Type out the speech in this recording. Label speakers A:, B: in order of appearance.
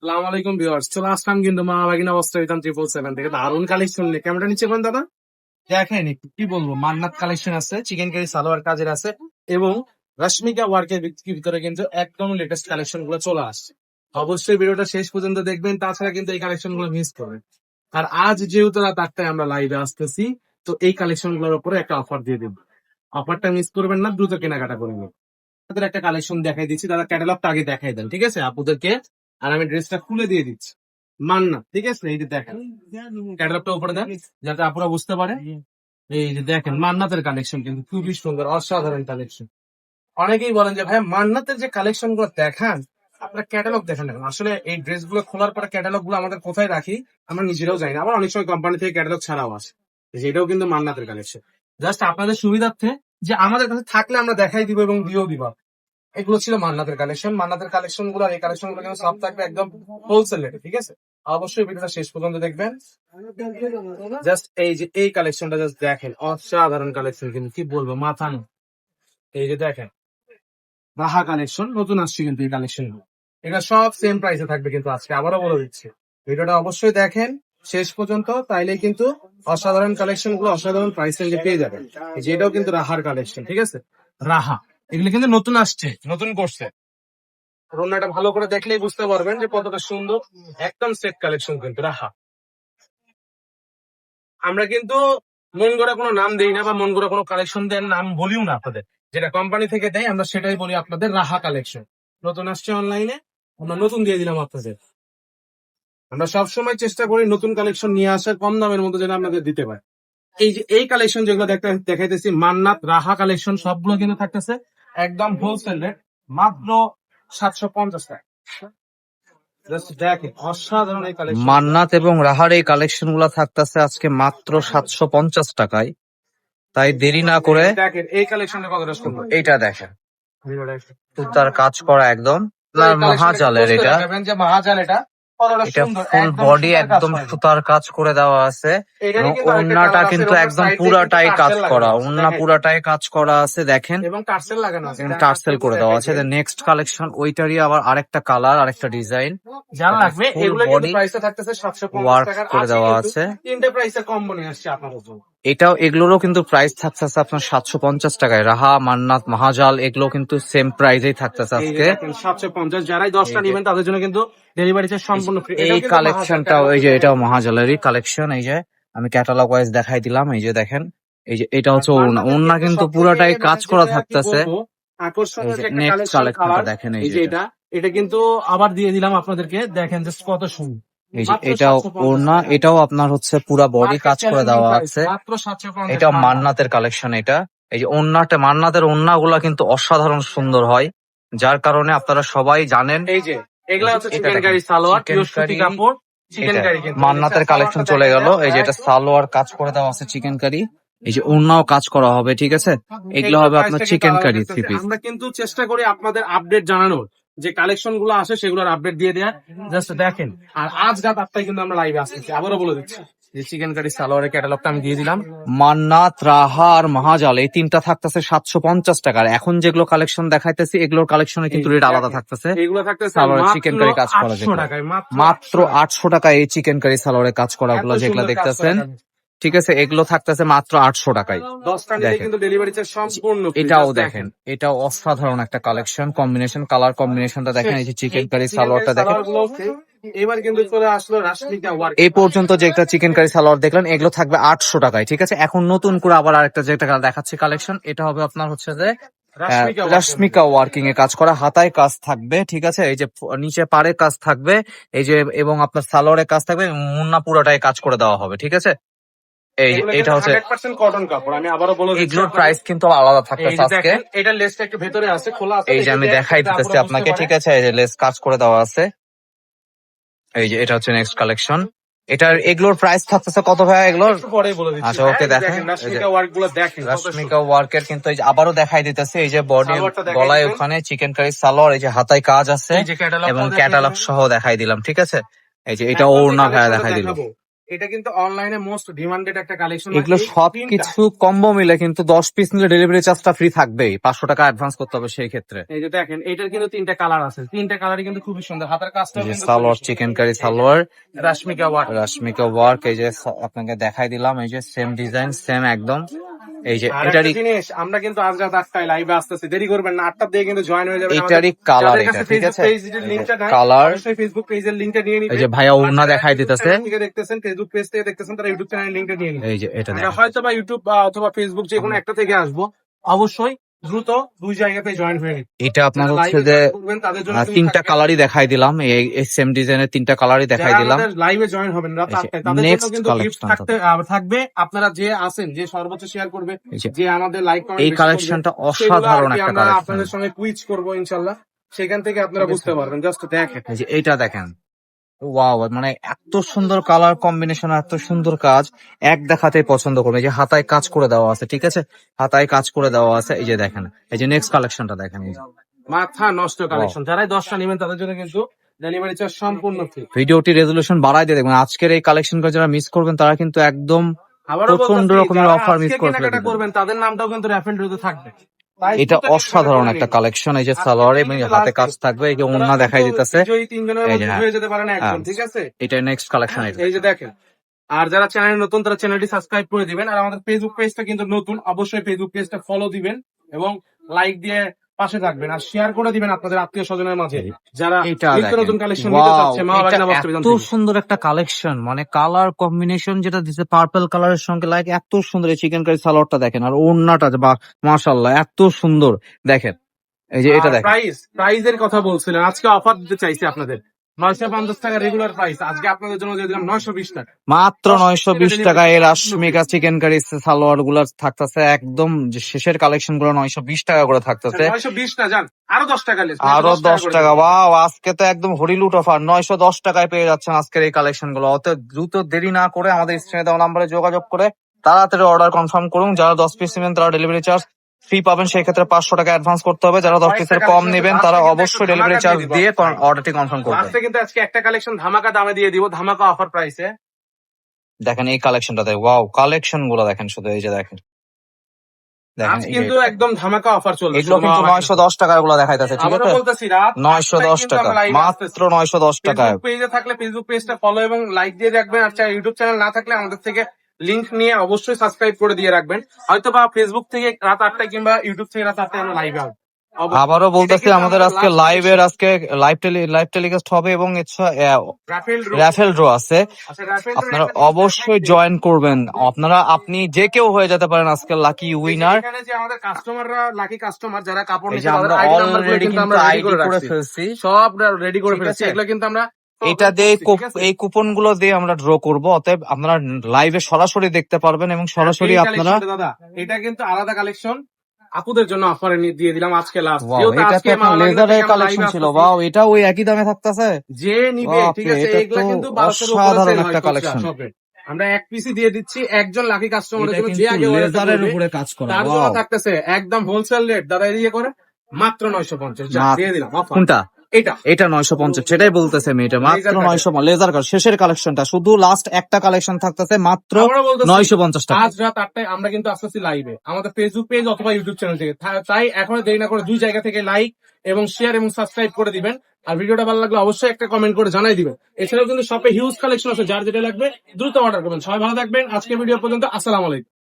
A: আসসালামু আলাইকুম ভিউয়ার্স, চলে আসলাম কিন্তু মা বাগিনা বস্ত্র বিতান 777 থেকে দারুন কালেকশন নিয়ে। ক্যামেরাটা নিচে কোন দাদা দেখেন একটু কি বলবো, মান্নাত কালেকশন আছে, চিকেন কারি সালোয়ার কাজের আছে এবং রশ্মিকা ওয়ার্কের ভিতরে কিন্তু একদম লেটেস্ট কালেকশন গুলো চলে আসছে। অবশ্যই ভিডিওটা শেষ পর্যন্ত দেখবেন, তাছাড়া কিন্তু এই কালেকশন গুলো মিস করবেন। আর আজ যেহেতু রাত 8টায় আমরা লাইভে আসতেছি, তো এই কালেকশন গুলোর উপরে একটা অফার দিয়ে দেবো। অফারটা মিস করবেন না, দ্রুত কেনাকাটা করে নিন। আপনাদের একটা কালেকশন দেখাই দিচ্ছি, দাদা ক্যাটালগটা আগে দেখাই দেন, ঠিক আছে আপুদেরকে। আর আমি ড্রেসটা খুলে দিয়ে দিচ্ছি। মান্না, ঠিক আছে, এই যে দেখেন ক্যাটালগটা উপরে দেন যাতে আপুরা বুঝতে পারে। এই যে দেখেন মান্নাতের কালেকশন কিন্তু খুবই সুন্দর, অসাধারণ কালেকশন। অনেকেই বলেন যে ভাই মান্নাতের যে কালেকশন গুলো দেখান, আপনারা ক্যাটালগ দেখেন না কেন? আসলে এই ড্রেস গুলো খোলার পরে ক্যাটালগ গুলো আমাদের কোথায় রাখি আমরা নিজেরাও জানি না। আবার অনেক সময় কোম্পানি থেকে ক্যাটালগ ছাড়াও আসে, যেটাও কিন্তু মান্নাতের কালেকশন। জাস্ট আপনাদের সুবিধার্থে যে আমাদের কাছে থাকলে আমরা দেখাই দিব এবং দিয়েও দিব। এগুলো ছিল মান্নাতের কালেকশন। মান্নাতের কালেকশন গুলো আর এই কালেকশন গুলো কিন্তু সব থাকবে একদম হোলসেল রেটে, ঠিক আছে। অবশ্যই ভিডিওটা শেষ পর্যন্ত দেখবেন। জাস্ট এই যে এই কালেকশনটা জাস্ট দেখেন, অসাধারণ কালেকশন কিন্তু কি বলবো, মাথা না। এই যে দেখেন রাহা কালেকশন নতুন আসছে কিন্তু এই কালেকশন গুলো, এটা সব সেম প্রাইসে থাকবে কিন্তু আজকে আবারও বলে দিচ্ছি। ভিডিওটা অবশ্যই দেখেন শেষ পর্যন্ত, তাইলে কিন্তু অসাধারণ কালেকশন গুলো অসাধারণ প্রাইস রেঞ্জে পেয়ে যাবেন। এই যে এটাও কিন্তু রাহার কালেকশন, ঠিক আছে। রাহা এগুলো কিন্তু নতুন আসছে, নতুন করছে। রোনাটা ভালো করে দেখলেই বুঝতে পারবেন যে কতটা সুন্দর, একদম সেট কালেকশন কিন্তু রাহা। আমরা কিন্তু মন গড়া কোনো নাম দেই না বা মন গড়া কোনো কালেকশন দেন নাম বলিও না আপনাদের। যেটা কোম্পানি থেকে দেয় আমরা সেটাই বলি আপনাদের, রাহা কালেকশন নতুন আসছে অনলাইনে, আমরা নতুন দিয়ে দিলাম আপনাদের। আমরা সবসময় চেষ্টা করি নতুন কালেকশন নিয়ে আসার, কম দামের মধ্যে যেন আপনাদের দিতে পারে। এই যে এই কালেকশন যেগুলো দেখাইতেছি মান্নাত রাহা কালেকশন, সবগুলো কিন্তু থাকতেছে একদম হোলসেল রেট, মাত্র 750 টাকা। Just দেখেন অসাধারণ এই কালেকশন।
B: মান্নাত এবং রাহার এই কালেকশন গুলা থাকতেছে আজকে মাত্র 750 টাকায়। তাই দেরি না করে
A: দেখেন এই কালেকশনটা কতটা সুন্দর।
B: এইটা দেখেন, সুতার কাজ করা একদম মহাজালের। এটা
A: যে মহাজাল, এটা কতটা
B: এটা
A: সুন্দর,
B: ফুল
A: একদম
B: বডি
A: সুতার কাজ
B: একদম
A: করা।
B: সুতার কাজ করে দেওয়া আছে
A: এটারই
B: এবং
A: কিন্তু আরেকটা
B: ওড়নাটা
A: কালার আছে,
B: কিন্তু
A: ওটার
B: একদম
A: সাইডে কিন্তু
B: পুরাটাই কাজ
A: টার্সেল
B: করা,
A: লাগানো আছে,
B: ওড়না
A: দেখেন।
B: পুরাটাই কাজ করা আছে দেখেন,
A: এবং টার্সেল লাগানো আছে,
B: টার্সেল করে দেওয়া আছে। নেক্সট কালেকশন ওইটারই আবার আরেকটা কালার, আরেকটা ডিজাইন,
A: যারা লাগবে
B: ফুল
A: এগুলো কিন্তু
B: বডি
A: প্রাইসে থাকতেছে 750
B: ওয়ার্ক
A: টাকার
B: করে
A: আছে
B: দেওয়া
A: কিন্তু
B: আছে।
A: তিনটে প্রাইসে কম্বো নিয়ে আসছে আপনাদের জন্য।
B: এটাও এগুলোরও কিন্তু প্রাইস থাকতেছে আপনার 750 টাকায়। রাহা, মান্নাত, মহাজাল এগুলো কিন্তু সেম প্রাইসেই থাকতেছে
A: এই যে
B: আজকে।
A: দেখেন 750, যারাই 10টা
B: এই যে
A: নেবেন তাদের জন্য কিন্তু ডেলিভারি চার্জ সম্পূর্ণ ফ্রি।
B: এই
A: এটাও কিন্তু মহাজাল
B: কালেকশনটাও, এই যে এটাও মহাজালেরই কালেকশন। এই যে আমি ক্যাটালগ ওয়াইজ দেখাই দিলাম, এই যে দেখেন, এই যে এটা হচ্ছে ওড়না, ওড়না কিন্তু পুরাটাই কাজ করা থাকতেছে।
A: বলবো
B: এই
A: আকর্ষণীয়
B: যে
A: যে একটা
B: নেক্সট
A: কালেকশন
B: কালেকশনটা
A: কালার,
B: দেখেন,
A: এই যে এটা এটা কিন্তু আবার দিয়ে দিলাম আপনাদেরকে, দেখেন জাস্ট কত সুন্দর।
B: এই যে
A: মাত্র
B: এটাও
A: 750
B: ওড়না,
A: টাকা।
B: এটাও আপনার হচ্ছে পুরা বডি
A: মার্কেট
B: কাজ করে
A: চ্যালেঞ্জিং
B: দেওয়া
A: প্রাইস,
B: আছে।
A: মাত্র 750
B: এটা
A: টাকা।
B: মান্নাতের কালেকশন। এটা এই যে ওড়নাটা, মান্নাতের ওড়না গুলা কিন্তু অসাধারণ সুন্দর হয়, যার কারণে আপনারা সবাই জানেন।
A: এই যে এগুলা হচ্ছে
B: এটা
A: চিকেন
B: দেখেন,
A: কারি সালোয়ার,
B: চিকেন
A: পিওর সুতি
B: কারি।
A: কাপড়, চিকেন
B: এটা
A: কারি কিন্তু
B: মান্নাতের কালেকশন চলে গেল। এই যে এটা সালোয়ার কাজ করে দেওয়া আছে চিকেন কারি, এই যে ওড়নাও কাজ করা হবে, ঠিক আছে। এগুলো হবে আপনার চিকেন কারি 3 পিস।
A: আমরা কিন্তু চেষ্টা করি আপনাদের আপডেট জানানোর, যে কালেকশন গুলো আসে সেগুলোর আপডেট দিয়ে দেয়া। জাস্ট দেখেন, আর আজ রাত 8টায় কিন্তু আমরা লাইভে আসতেছি, আবারও বলে দিচ্ছি যে চিকেন কারি সালোয়ারের ক্যাটালগটা আমি দিয়ে দিলাম।
B: মান্নাত, রাহা আর মহাজাল এই তিনটা থাকতেছে 750 টাকার। এখন যেগুলো কালেকশন দেখাইতেছি এগুলোর কালেকশনে কিন্তু রেট আলাদা থাকতেছে।
A: এগুলো থাকতেছে
B: সালোয়ারের চিকেন কারি কাজ করা
A: 800
B: যেগুলো,
A: টাকায়,
B: মাত্র 800 টাকায় এই চিকেন কারি সালোয়ারের কাজ করা গুলো
A: এত
B: যেগুলো
A: সুন্দর কাজ করা
B: দেখতেছেন,
A: যাবে।
B: ঠিক আছে, এগুলো থাকতেছে মাত্র 800 টাকায়।
A: 10টা নিলে
B: দেখেন
A: কিন্তু ডেলিভারি চার্জ সম্পূর্ণ free,
B: এটাও
A: just
B: দেখেন, এটাও অসাধারণ একটা কালেকশন কম্বিনেশন, কালার কম্বিনেশনটা দেখেন। এই যে চিকেন কারি সালোয়ারটা দেখেন।
A: এবার কিন্তু চলে আসলো রাশমিকা ওয়ার্ক।
B: এই পর্যন্ত যে একটা চিকেন কারি সালোয়ার দেখলেন এগুলো থাকবে 800 টাকায়, ঠিক আছে। এখন নতুন করে আবার আরেকটা যেটা দেখাচ্ছি কালেকশন, এটা হবে আপনার হচ্ছে যে রশ্মিকা ওয়ার্কিং এ কাজ করা, হাতায় কাজ থাকবে, ঠিক আছে। এই যে নিচে পাড়ে কাজ থাকবে, এই যে এবং আপনার সালোয়ারের কাজ থাকবে, মুন্না পুরোটাই কাজ করে দেওয়া হবে, ঠিক আছে। এই যে এটা হচ্ছে
A: 100% কটন কাপড়, আমি আবারও বলে দিচ্ছি।
B: এগুলোর প্রাইস কিন্তু আলাদা থাকতেছে আজকে।
A: এটা লেসটা একটু ভেতরে আছে, খোলা আছে।
B: এই যে আমি দেখাই দিতেছি আপনাকে, ঠিক আছে। এই যে লেস কাজ করে দেওয়া আছে। এই যে এটা হচ্ছে নেক্সট কালেকশন। এটার এগুলোর প্রাইস থাকতেছে কত ভাই এগুলোর?
A: পরে বলে দিচ্ছি।
B: আচ্ছা ওকে, দেখেন
A: রাশমিকা ওয়ার্ক গুলো দেখেন,
B: রশ্মিকা ওয়ার্কের কিন্তু এই যে আবারও দেখাই দিতেছে, এই যে বডি
A: সালোয়ারটা দেখাই
B: গলায়
A: দিবেন।
B: ওখানে চিকেন কারি সালোয়ার, এই যে হাতায় কাজ আছে
A: এই যে ক্যাটালগ
B: এবং ক্যাটালগ সহ দেখাই দিলাম, ঠিক আছে। এই যে এটা ওড়না ভাইয়া দেখাই দিল।
A: এটা কিন্তু অনলাইনে মোস্ট ডিমান্ডেড একটা কালেকশন।
B: এগুলো সবকিছু কম্বো মিলে কিন্তু 10 পিস নিলে ডেলিভারি চার্জটা ফ্রি থাকবেই, 500 টাকা অ্যাডভান্স করতে হবে সেই ক্ষেত্রে।
A: এই যে দেখেন, এটার কিন্তু 3টা কালার আছে, 3টা কালারই কিন্তু খুবই সুন্দর, হাতের কাজটা
B: এই যে সালোয়ার, চিকেন কারি সালোয়ার,
A: রাশমিকা ওয়ার্ক।
B: রাশমিকা ওয়ার্ক, এই যে আপনাকে দেখাই দিলাম, এই যে সেম ডিজাইন সেম একদম। এই যে
A: আর
B: এটারই
A: একটা জিনিস, আমরা কিন্তু আজ রাত 8টায় লাইভে আসতেছি, দেরি করবেন না, 8টার দিকে কিন্তু জয়েন হয়ে যাবেন।
B: এটারই কালার এটা, ঠিক আছে
A: কালার
B: কালার।
A: ফেসবুক পেজের লিংকটা নিয়ে নিবেন।
B: এই যে ভাইয়া ওড়না দেখাই দিতেছে,
A: থেকে দেখতেছেন, ফেসবুক পেজ থেকে দেখতেছেন, তারা ইউটিউব চ্যানেলের লিংকটা নিয়ে নিবেন।
B: এই যে এটা
A: আমরা
B: দেখেন।
A: হয়তো বা ইউটিউব অথবা ফেসবুক যে কোনো একটা থেকে আসবো, অবশ্যই দ্রুত দুই জায়গাতে জয়েন হয়ে নিন।
B: এটা আপনার হচ্ছে যে তিনটা কালারই দেখাই দিলাম, এই সেম ডিজাইনের 3টা কালারই দেখাই দিলাম।
A: লাইভে জয়েন হবেন রাত
B: এই যে
A: 8টায়, তাদের জন্য
B: next
A: কিন্তু গিফট
B: collection
A: থাকবে। আপনারা যে আছেন, যে সর্বোচ্চ শেয়ার করবে,
B: এই যে
A: যে আমাদের লাইক
B: এই কালেকশনটা অসাধারণ একটা
A: আমরা
B: কালেকশন।
A: আপনাদের সঙ্গে কুইজ করবো ইনশাল্লাহ, সেখান থেকে আপনারা বুঝতে পারবেন। জাস্ট দেখেন,
B: এই যে এইটা দেখেন, ওয়াও, মানে এত সুন্দর কালার কম্বিনেশন, এত সুন্দর কাজ, এক দেখাতেই পছন্দ করবে। এই যে হাতায় কাজ করে দেওয়া আছে, ঠিক আছে, হাতায় কাজ করে দেওয়া আছে। এই যে দেখেন, এই যে নেক্সট কালেকশনটা দেখেন, এই যে
A: মাথা নষ্ট কালেকশন। যারাই 10টা নেবেন তাদের জন্য কিন্তু ডেলিভারি চার্জ সম্পূর্ণ ফ্রি।
B: ভিডিওটি রেজলিউশন বাড়াই দিয়ে দেখবেন। আজকের এই কালেকশনটা যারা মিস করবেন তারা কিন্তু একদম
A: আবারও
B: প্রচন্ড
A: বলতেছি,
B: রকমের
A: যারা
B: অফার মিস
A: আজকে
B: করে
A: কেনাকাটা
B: ফেলবেন।
A: করবেন তাদের নামটাও কিন্তু র্যাফেল ড্রতে থাকবে। তাই
B: এটা
A: দ্রুত
B: অসাধারণ
A: কেনাকাটা
B: একটা
A: করে
B: কালেকশন। এই যে সালোয়ার এবং হাতে কাজ থাকবে, এই যে
A: নিন।
B: ওড়না দেখাই দিতেছে।
A: বিজয়ী তিনজনের
B: এই যে
A: মধ্যে হয়ে যেতে পারেন একজন, ঠিক আছে?
B: এটা নেক্সট কালেকশন।
A: এই যে দেখেন, আর যারা চ্যানেল নতুন তারা চ্যানেলটি সাবস্ক্রাইব করে দিবেন। আর আমাদের ফেসবুক পেজটা কিন্তু নতুন, অবশ্যই ফেসবুক পেজটা ফলো দিবেন এবং লাইক দিয়ে পাশে থাকবেন, আর শেয়ার করে দিবেন আপনাদের আত্মীয় স্বজনের মাঝে যারা
B: এটা
A: নিত্য
B: দেখেন,
A: নতুন কালেকশন নিতে
B: Wow,
A: চাচ্ছে। মা
B: এটা
A: বাগিনা বস্ত্র বিতান
B: এত
A: থেকে।
B: সুন্দর একটা কালেকশন, মানে কালার কম্বিনেশন যেটা দিচ্ছে পার্পল কালারের সঙ্গে লাইক এত সুন্দর। এই চিকেন কারি সালোয়ারটা দেখেন, আর ওড়নাটা বা মাশাআল্লাহ এত সুন্দর দেখেন। এই যে এটা দেখেন,
A: প্রাইজের কথা বলছিলেন, আজকে অফার দিতে চাইছি আপনাদের। 950 টাকা রেগুলার প্রাইস, আজকে আপনাদের জন্য দিয়ে দিলাম 920 টাকা।
B: মাত্র 920 টাকায় এই রাশমিকা চিকেন কারি সালোয়ার গুলা থাকতেছে, একদম যে শেষের কালেকশন গুলো 920 টাকা করে থাকতেছে।
A: 920 না, জান আরো 10 টাকা লেস,
B: আরো 10
A: করে
B: টাকা,
A: দিলাম।
B: ওয়াও, আজকে তো একদম হরিলুট অফার। 910 টাকায় পেয়ে যাচ্ছেন আজকের এই কালেকশন গুলো। অত দ্রুত দেরি না করে আমাদের স্ক্রিনে দেওয়া নাম্বারে যোগাযোগ করে তাড়াতাড়ি অর্ডার কনফার্ম করুন। যারা 10 পিস নেবেন তারা ডেলিভারি চার্জ ফ্রি পাবেন, সেই ক্ষেত্রে 500 টাকা অ্যাডভান্স করতে হবে। যারা 10 পিসের কম নেবেন তারা অবশ্যই ডেলিভারি চার্জ দিয়ে অর্ডারটি কনফার্ম করবেন।
A: লাস্টে কিন্তু আজকে একটা কালেকশন ধামাকা দামে দিয়ে দিব, ধামাকা অফার প্রাইসে।
B: দেখেন এই কালেকশনটাতে, ওয়াও, কালেকশন গুলো দেখেন শুধু, এই যে দেখেন দেখেন,
A: আজ কিন্তু একদম ধামাকা অফার চলছে।
B: এগুলো কিন্তু 910 টাকা গুলো দেখাইতেছে, ঠিক
A: আবারও
B: আছে,
A: বলতেছি, রাত
B: 910 টাকা, মাত্র 910 টাকায়।
A: ফেসবুক পেজে থাকলে ফেসবুক পেজটা ফলো এবং লাইক দিয়ে রাখবেন, আর ইউটিউব চ্যানেল না থাকলে আমাদের থেকে লিংক নিয়ে অবশ্যই সাবস্ক্রাইব করে দিয়ে রাখবেন। হয়তো বা ফেসবুক থেকে রাত 8টায় কিংবা ইউটিউব থেকে রাত 8টায় আমরা লাইভে আসবো।
B: আবারও বলতেছি, আমাদের আজকে লাইভ টেলিকাস্ট হবে এবং র্যাফেল ড্র আছে। আপনারা অবশ্যই জয়েন করবেন। আপনি যে কেউ হয়ে যেতে পারেন আজকের লাকি উইনার।
A: এখানে যে আমাদের কাস্টমাররা লাকি কাস্টমার যারা কাপড়
B: এই যে
A: নিচ্ছে,
B: আমরা
A: তাদের ID নাম্বার
B: অলরেডি
A: কিন্তু
B: কিন্তু
A: আমরা রেডি
B: আইডি করে
A: রাখছি।
B: ফেলছি,
A: সব রেডি করে
B: ঠিক
A: ফেলছি,
B: আছে?
A: এগুলো কিন্তু আমরা
B: এটা দিয়ে
A: ঠিক আছে?
B: এই কুপন গুলো দিয়ে আমরা ড্র করব। অতএব আপনারা লাইভে সরাসরি দেখতে পারবেন এবং সরাসরি
A: এই
B: আপনারা,
A: কালেকশনটা দাদা, এটা কিন্তু আলাদা কালেকশন, আপুদের জন্য অফারে দিয়ে দিলাম আজকে লাস্ট।
B: ওয়াও, এটা তো একটা লেজারের কালেকশন ছিল। ওয়াও, এটা ওই একই দামে থাকতেছে।
A: যে নিবে, ঠিক আছে,
B: এটা
A: এগুলা
B: তো
A: কিন্তু 1200 এর উপরে
B: অসাধারণ
A: sell হয়
B: একটা
A: খুচরা
B: কালেকশন।
A: শপে। আমরা এক পিসি দিয়ে দিচ্ছি একজন লাকি কাস্টমারের
B: এটা
A: জন্য, যে
B: কিন্তু
A: আগে order
B: লেজারের
A: করবে,
B: উপরে কাজ করা।
A: তার জন্য
B: ওয়াও,
A: থাকতেছে একদম হোলসেল রেট, দাদা এদিকে করে মাত্র 950 দিয়ে দিলাম offer।
B: কোনটা?
A: এটা
B: এটা 950, সেটাই বলতেছে আমি। এটা মাত্র 900 লেজার কাট শেষের কালেকশনটা, শুধু লাস্ট একটা কালেকশন থাকতেছে মাত্র
A: আমরা বলতেছি,
B: 950 টাকা।
A: আজ রাত 8টায় আমরা কিন্তু আসতেছি লাইভে আমাদের ফেসবুক পেজ অথবা ইউটিউব চ্যানেল থেকে। তাই এখন দেরি না করে দুই জায়গা থেকে লাইক এবং শেয়ার এবং সাবস্ক্রাইব করে দিবেন। আর ভিডিওটা ভালো লাগলে অবশ্যই একটা কমেন্ট করে জানাই দিবেন। এছাড়াও কিন্তু শপে হিউজ কালেকশন আছে, যার যেটা লাগবে দ্রুত অর্ডার করবেন। সবাই ভালো থাকবেন, আজকে ভিডিও পর্যন্ত, আসসালামু আলাইকুম।